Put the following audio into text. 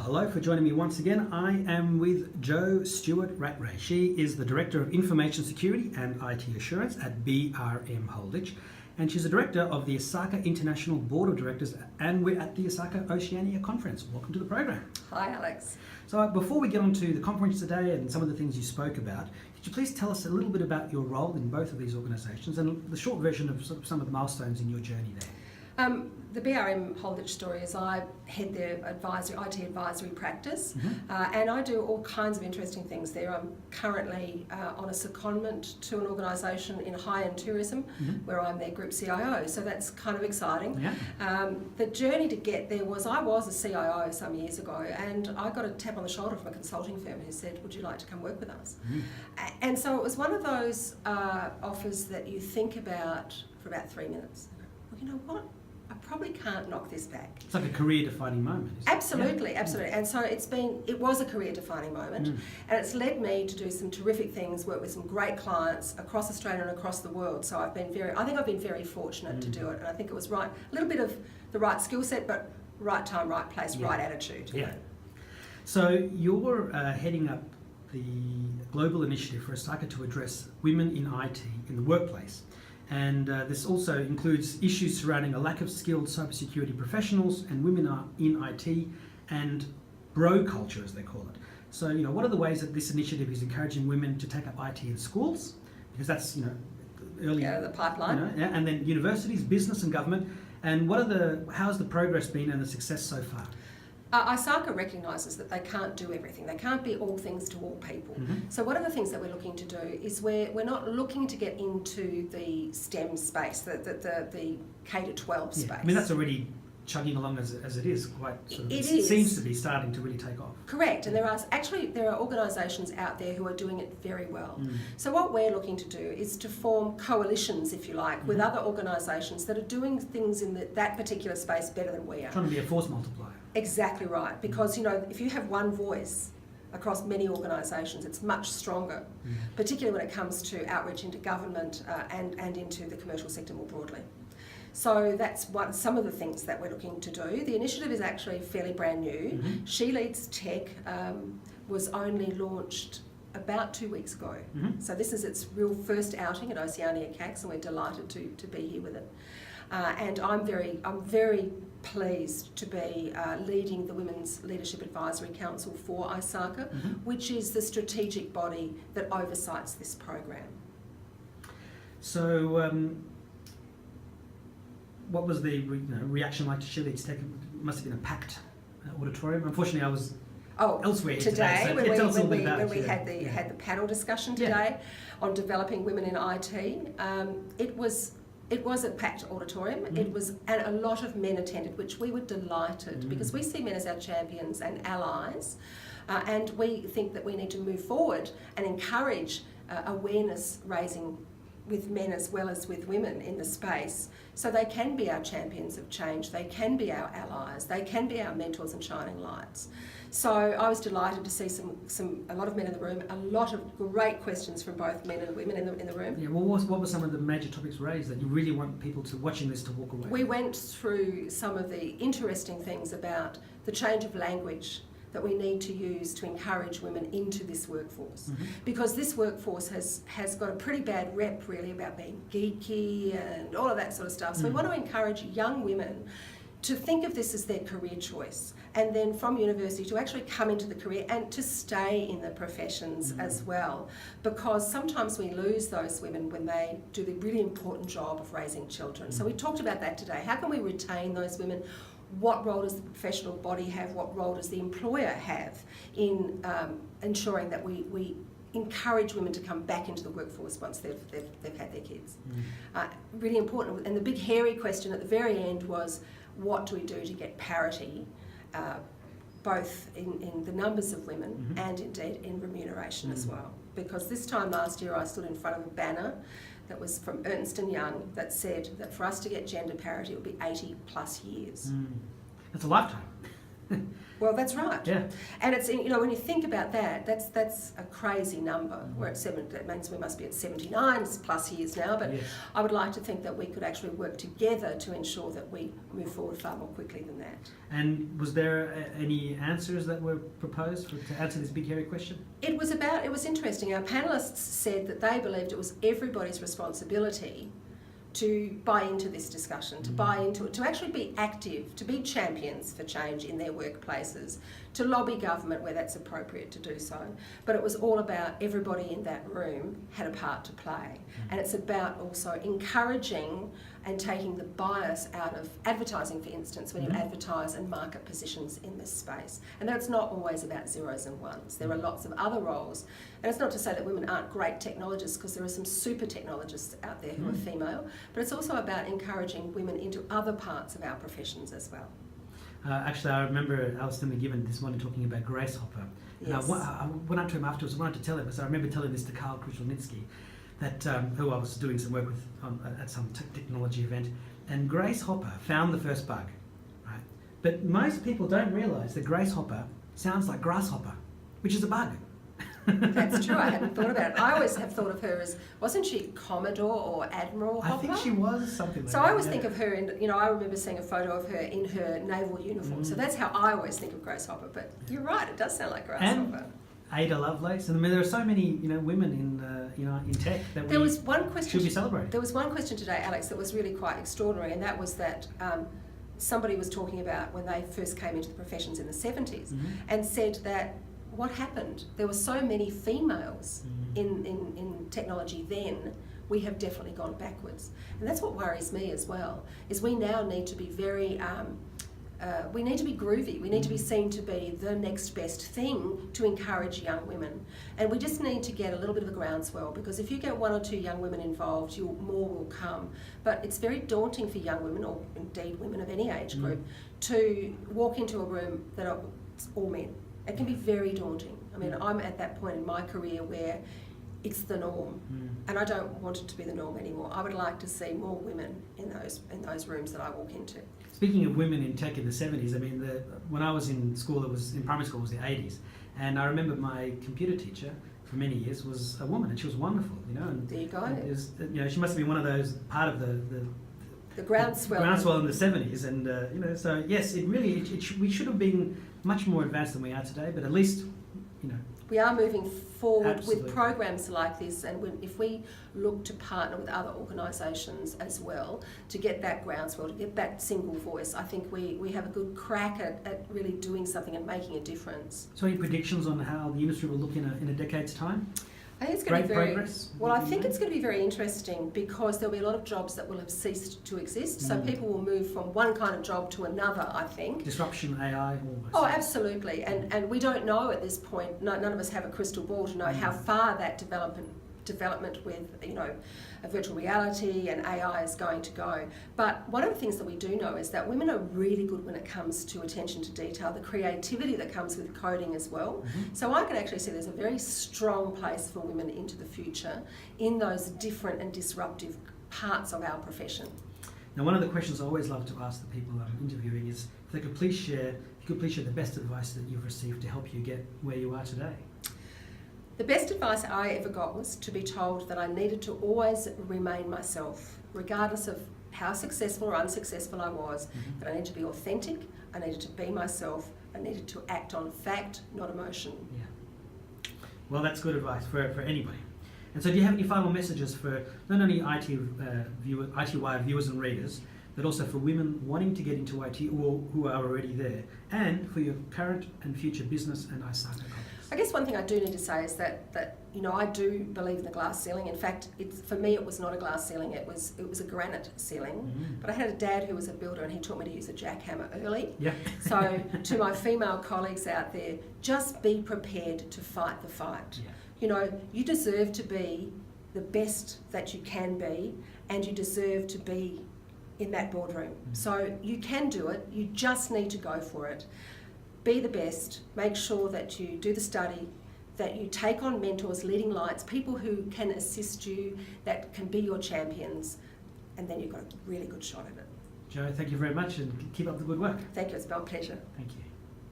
Hello for joining me once again. I am with Jo Stewart-Rattray. She is the Director of Information Security and IT Assurance at BRM Holdich, and she's the Director of the ISACA International Board of Directors, and we're at the ISACA Oceania Conference. Welcome to the program. Hi, Alex. So before we get on to the conference today and some of the things you spoke about, could you please tell us a little bit about your role in both of these organisations and the short version of some of the milestones in your journey there? The BRM Holdich story is I head their IT advisory practice, and I do all kinds of interesting things there. I'm currently on a secondment to an organisation in high-end tourism where I'm their group CIO, so that's kind of exciting. Yeah. The journey to get there was I was a CIO some years ago, and I got a tap on the shoulder from a consulting firm who said, would you like to come work with us? And so it was one of those offers that you think about for about 3 minutes. Well, you know what? I probably can't knock this back. It's like a career-defining moment, isn't it? Absolutely, absolutely. And so it was a career-defining moment, and it's led me to do some terrific things, work with some great clients across Australia and across the world. So I think I've been very fortunate to do it, and I think it was right, a little bit of the right skill set, but right time, right place, right attitude. Yeah. So you're heading up the global initiative for ISACA to address women in IT in the workplace. And this also includes issues surrounding a lack of skilled cybersecurity professionals and women are in IT and bro culture, as they call it. So, what are the ways that this initiative is encouraging women to take up IT in schools? Because that's, early. Yeah, the pipeline. And then universities, business and government. And how's the progress been and the success so far? ISACA recognises that they can't do everything. They can't be all things to all people. So one of the things that we're looking to do is we're not looking to get into the STEM space, the K-12 space. I mean, that's already chugging along as it is, quite sort of, it seems to be starting to really take off. Correct, and there are organisations out there who are doing it very well. So what we're looking to do is to form coalitions, if you like, with other organisations that are doing things in that particular space better than we are. Trying to be a force multiplier. Exactly right, because if you have one voice across many organisations, it's much stronger, particularly when it comes to outreach into government and into the commercial sector more broadly. So that's some of the things that we're looking to do. The initiative is actually fairly brand new. SheLeadsTech was only launched about 2 weeks ago. So this is its real first outing at Oceania CACs, and we're delighted to be here with it. And I'm very pleased to be leading the Women's Leadership Advisory Council for ISACA, which is the strategic body that oversights this program. So, what was the reaction like to SheLeadsTech? It must have been a packed auditorium. Unfortunately, I was elsewhere today. So when we had the panel discussion today on developing women in IT, it was a packed auditorium. It was, and a lot of men attended, which we were delighted because we see men as our champions and allies, and we think that we need to move forward and encourage awareness raising with men as well as with women in the space, so they can be our champions of change, they can be our allies, they can be our mentors and shining lights. So I was delighted to see a lot of men in the room, a lot of great questions from both men and women in the room. Yeah, well, what were some of the major topics raised that you really want people watching this to walk away? We went through some of the interesting things about the change of language that we need to use to encourage women into this workforce. Because this workforce has got a pretty bad rep really about being geeky and all of that sort of stuff. So we want to encourage young women to think of this as their career choice, and then from university to actually come into the career and to stay in the professions as well, because sometimes we lose those women when they do the really important job of raising children. So we talked about that today. How can we retain those women? What role does the professional body have? What role does the employer have in ensuring that we encourage women to come back into the workforce once they've had their kids? Really important. And the big hairy question at the very end was, what do we do to get parity, both in the numbers of women and indeed in remuneration as well? Because this time last year I stood in front of a banner that was from Ernst & Young that said that for us to get gender parity it would be 80 plus years. That's a lifetime. Well, that's right. Yeah. And it's, you know, when you think about that, that's a crazy number. We're at 7, that means we must be at 79 plus years now, but Yes. I would like to think that we could actually work together to ensure that we move forward far more quickly than that. And was there any answers that were proposed to answer this big hairy question? It was interesting. Our panellists said that they believed it was everybody's responsibility to buy into this discussion, to buy into it, to actually be active, to be champions for change in their workplaces, to lobby government where that's appropriate to do so. But it was all about everybody in that room had a part to play. And it's about also encouraging and taking the bias out of advertising, for instance, when you advertise and market positions in this space. And that's not always about zeros and ones. There are lots of other roles. And it's not to say that women aren't great technologists, because there are some super technologists out there who are female, but it's also about encouraging women into other parts of our professions as well. Actually, I remember Alistair McGibbon this morning talking about Grace Hopper. Yes. And I went up to him afterwards, I wanted to tell him, so I remember telling this to Karl Kruszelnicki, that who I was doing some work with at some technology event, and Grace Hopper found the first bug, right? But most people don't realise that Grace Hopper sounds like grasshopper, which is a bug. That's true, I hadn't thought about it. I always have thought of her as, wasn't she Commodore or Admiral Hopper? I think she was something like that. So I always think of her in, you know, I remember seeing a photo of her in her naval uniform. So that's how I always think of Grace Hopper. But you're right, it does sound like Grasshopper. Ada Lovelace, and I mean there are so many, you know, women in tech that There was one question should be celebrated. There was one question today, Alex, that was really quite extraordinary, and that was that somebody was talking about when they first came into the professions in the 70s, and said that what happened? There were so many females in technology then. We have definitely gone backwards, and that's what worries me as well. Is we now need to be very we need to be groovy. We need to be seen to be the next best thing to encourage young women. And we just need to get a little bit of a groundswell, because if you get 1 or 2 young women involved, more will come. But it's very daunting for young women, or indeed women of any age group, to walk into a room that are all men. It can be very daunting. I mean, I'm at that point in my career where it's the norm, and I don't want it to be the norm anymore. I would like to see more women in those rooms that I walk into. Speaking of women in tech in the 70s, I mean, when I was in school, in primary school, it was the 80s, and I remember my computer teacher for many years was a woman, and she was wonderful, you know. And there you go. It was, you know, she must have been one of those part of the groundswell. Groundswell in the 70s, and you know, so yes, it really we should have been much more advanced than we are today, but at least, you know. We are moving forward Absolutely. with programs like this, and if we look to partner with other organisations as well to get that groundswell, to get that single voice, I think we have a good crack at really doing something and making a difference. So any predictions on how the industry will look in a decade's time? I think it's going to be very progress. well. I think it's going to be very interesting, because there'll be a lot of jobs that will have ceased to exist. So people will move from one kind of job to another, I think. Disruption, AI, almost. Oh, absolutely. And we don't know at this point. None of us have a crystal ball to know how far that development with, you know, a virtual reality and AI is going to go. But one of the things that we do know is that women are really good when it comes to attention to detail, the creativity that comes with coding as well. So I can actually see there's a very strong place for women into the future in those different and disruptive parts of our profession. Now, one of the questions I always love to ask the people I'm interviewing is if you could please share the best advice that you've received to help you get where you are today. The best advice I ever got was to be told that I needed to always remain myself, regardless of how successful or unsuccessful I was, that I needed to be authentic, I needed to be myself, I needed to act on fact, not emotion. Yeah. Well, that's good advice for anybody. And so do you have any final messages for not only IT-wide viewers and readers, but also for women wanting to get into IT or who are already there, and for your current and future business and ISACA colleagues? I guess one thing I do need to say is that you know, I do believe in the glass ceiling. In fact, for me it was not a glass ceiling, it was a granite ceiling. But I had a dad who was a builder, and he taught me to use a jackhammer early. Yeah. So to my female colleagues out there, just be prepared to fight the fight. Yeah. You know, you deserve to be the best that you can be, and you deserve to be in that boardroom. So you can do it, you just need to go for it. Be the best, make sure that you do the study, that you take on mentors, leading lights, people who can assist you, that can be your champions, and then you've got a really good shot at it. Jo, thank you very much, and keep up the good work. Thank you, it's been a pleasure. Thank you.